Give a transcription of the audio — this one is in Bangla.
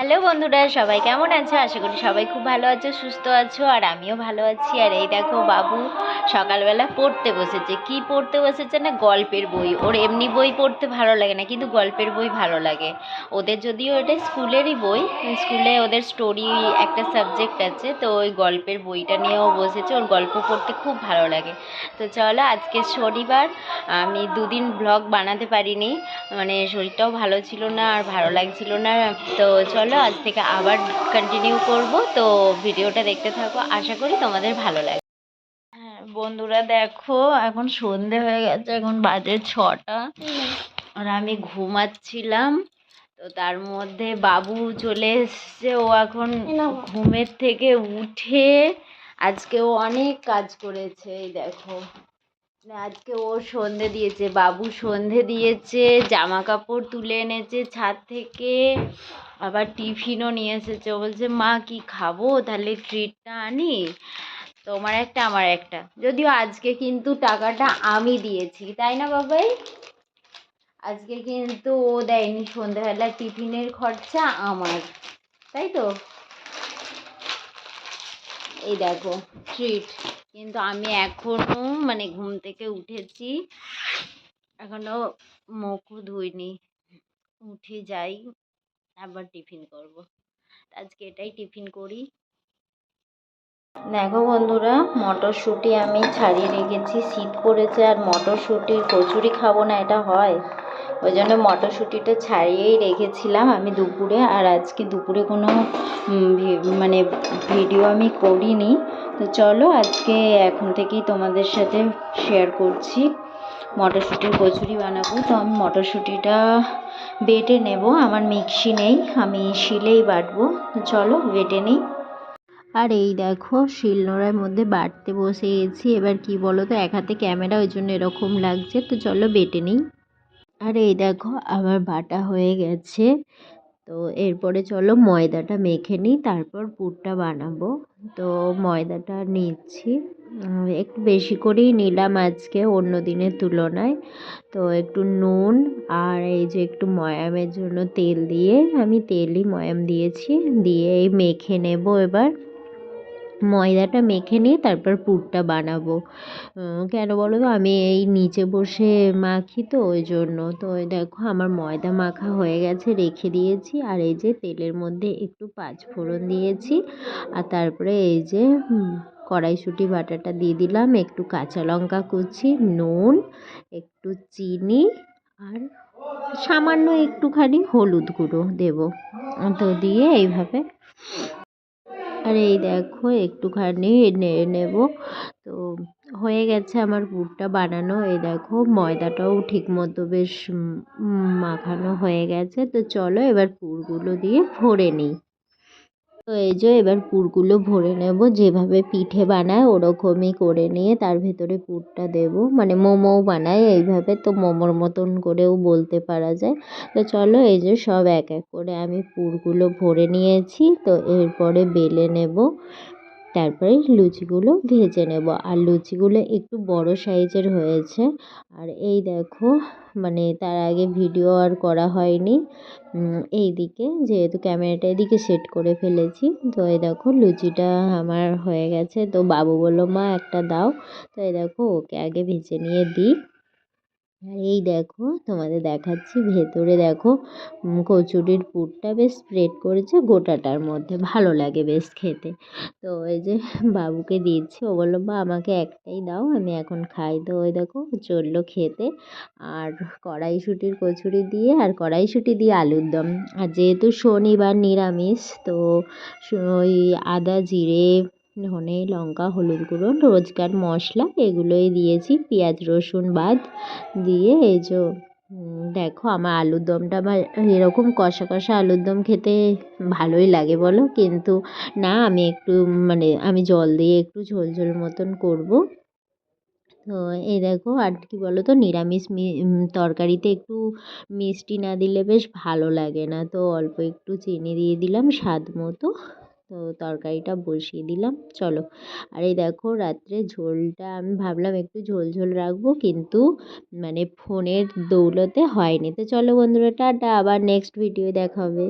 হ্যালো বন্ধুরা, সবাই কেমন আছো? আশা করি সবাই খুব ভালো আছো, সুস্থ আছো। আর আমিও ভালো আছি। আর এই দেখো, বাবু সকালবেলা পড়তে বসেছে। কি পড়তে বসেছে না, গল্পের বই। ওর এমনি বই পড়তে ভালো লাগে না, কিন্তু গল্পের বই ভালো লাগে ওদের। যদিও এটা স্কুলেরই বই, স্কুলে ওদের স্টোরি একটা সাবজেক্ট আছে, তো ওই গল্পের বইটা নিয়েও বসেছে। ওর গল্প পড়তে খুব ভালো লাগে। তো চলো, আজকে শনিবার, আমি দুদিন ব্লগ বানাতে পারিনি, মানে শরীরটাও ভালো ছিল না আর ভালো লাগছিল না। তো চলো, আজ থেকে আবার কন্টিনিউ করব। তো ভিডিওটা দেখতে থাকো, আশা করি তোমাদের ভালো লাগে। হ্যাঁ বন্ধুরা, দেখো এখন সন্ধে হয়ে গেছে, এখন বাজে 6টা। আর আমি ঘুমাচ্ছিলাম, তো তার মধ্যে বাবু চলে এসছে। ও এখন ঘুমের থেকে উঠে আজকে ও অনেক কাজ করেছে। এই দেখো, আজকে ও সন্ধে দিয়েছে, বাবু সন্ধে দিয়েছে, জামা কাপড় তুলে এনেছে ছাদ থেকে, আবার টিফিনও নিয়ে এসেছে। ও বলছে, মা কি খাবো, তাহলে ট্রিটটা আনি, তোমার একটা আমার একটা। যদিও আজকে কিন্তু টাকাটা আমি দিয়েছি, তাই না বাবাই? আজকে কিন্তু ও দেয়নি, সন্ধ্যাবেলা টিফিনের খরচা আমার, তাই তো। এই দেখো ট্রিট। কিন্তু আমি এখনো মানে ঘুম থেকে উঠেছি, এখনো মুখও ধুইনি। উঠে যাই, আবার টিফিন করব। আজকে এটাই টিফিন করি। দেখো বন্ধুরা, মটরশুঁটি আমি ছাড়িয়ে রেখেছি। শীত পড়েছে আর মটরশুঁটির কচুরি খাবো না, এটা হয়? ওই জন্য মটরশুঁটিটা ছাড়িয়েই রেখেছিলাম আমি দুপুরে। আর আজকে দুপুরে কোনো মানে ভিডিও আমি করিনি। তো চলো, আজকে এখন থেকেই তোমাদের সাথে শেয়ার করছি। মটরশুঁটির কচুরি বানাবো। তো আমি মটরশুঁটিটা বেটে নেব, আমার মিক্সি নেই, আমি শিলেই বাটবো। তো চলো বেটে নিই। আর এই দেখো, শিলনোড়ার মধ্যে বাটতে বসে গেছি। এবার কি বলো তো, এক হাতে ক্যামেরা, ওই জন্য এরকম লাগছে। তো চলো বেটে নিই। আর এই দেখো, আমার বাটা হয়ে গেছে। তো এরপরে চলো ময়দাটা মেখে নিই, তারপর পুরটা বানাবো। তো ময়দাটা নিচ্ছি, একটু বেশি করেই নিলাম আজকে অন্য দিনের তুলনায়। তো একটু নুন আর এই যে একটু ময়ামের জন্য তেল দিয়ে, আমি তেলই ময়াম দিয়েছি, দিয়ে মেখে নেব। এবার ময়দাটা মেখে নিয়ে তারপর পুরটা বানাবো। কেন বলো তো, আমি এই নিচে বসে মাখি, তো ওই জন্য। তো ওই দেখো, আমার ময়দা মাখা হয়ে গেছে, রেখে দিয়েছি। আর এই যে তেলের মধ্যে একটু পাঁচফোড়ন দিয়েছি, আর তারপরে এই যে কড়াইশুঁটি বাটাটা দিয়ে দিলাম, একটু কাঁচা লঙ্কা কুচি, নুন, একটু চিনি, আর সামান্য একটুখানি হলুদ গুঁড়ো দেবো। তো দিয়ে এইভাবে, আর এই দেখো একটুখানি নেড়ে নেব। তো হয়ে গেছে আমার পুরটা বানানো। এই দেখো, ময়দাটাও ঠিক মতো বেশ মাখানো হয়ে গেছে। তো চলো এবার পুরগুলো দিয়ে ভরে নিই। তো এই যে এবার পুরগুলো ভরে নেব, যেভাবে পিঠে বানায় ওরকমই করে নিয়ে তার ভেতরে পুরটা দেব। মানে মোমো বানায় এইভাবে, তো মোমোর মতন করেও বলতে পারা যায়। তো চলো, এই যে সব এক এক করে আমি পুরগুলো ভরে নিয়েছি। তো এরপরে বেলে নেব, তারপরে লুচিগুলো ভেজে নেব। আর লুচিগুলো একটু বড় সাইজের হয়েছে। আর এই দেখো, মানে তার আগে ভিডিও আর করা হয়নি। এই দিকে যেহেতু ক্যামেরাটা এদিকে সেট করে ফেলেছি, তো এই দেখো লুচিটা আমার হয়ে গেছে। তো বাবু বললো, মা একটা দাও। তো এই দেখো, ওকে আগে ভেজে নিয়ে দিই। আর এই দেখো, তোমাদের দেখাচ্ছি ভেতরে দেখো, কচুরির পুরটা বেশ স্প্রেড করেছে গোটাটার মধ্যে, ভালো লাগে বেশ খেতে। তো এই যে বাবুকে দিচ্ছি, ও বললো, বা আমাকে একটাই দাও, আমি এখন খাই। তো ওই দেখো চললো খেতে। আর কড়াইশুঁটির কচুরি দিয়ে, আর কড়াইশুঁটি দিয়ে আলুর দম। আর যেহেতু শনিবার নিরামিষ, তো ওই আদা জিরে ধনে লঙ্কা হলুদ গুঁড়ো রোজকার মশলা এগুলোই দিয়েছি, পেঁয়াজ রসুন বাদ দিয়ে। এই যে দেখো, আমার আলুর দমটা, আমার এরকম কষা কষা আলুর দম খেতে ভালোই লাগে বলো, কিন্তু না, আমি একটু মানে আমি জল দিয়ে একটু ঝোল ঝোল মতন করব। তো এই দেখো, আর কি বলো তো, নিরামিষ তরকারিতে একটু মিষ্টি না দিলে বেশ ভালো লাগে না। তো অল্প একটু চিনি দিয়ে দিলাম স্বাদ মতো। তো তরকারিটা বসিয়ে দিলাম, চলো। আর এই দেখো, রাত্রে ঝোলটা আমি ভাবলাম একটু ঝোল ঝোল রাখবো, কিন্তু মানে ফোনের দৌলতে হয়নি। তো চলো বন্ধুরা, টাটা, আবার নেক্সট ভিডিও দেখা হবে।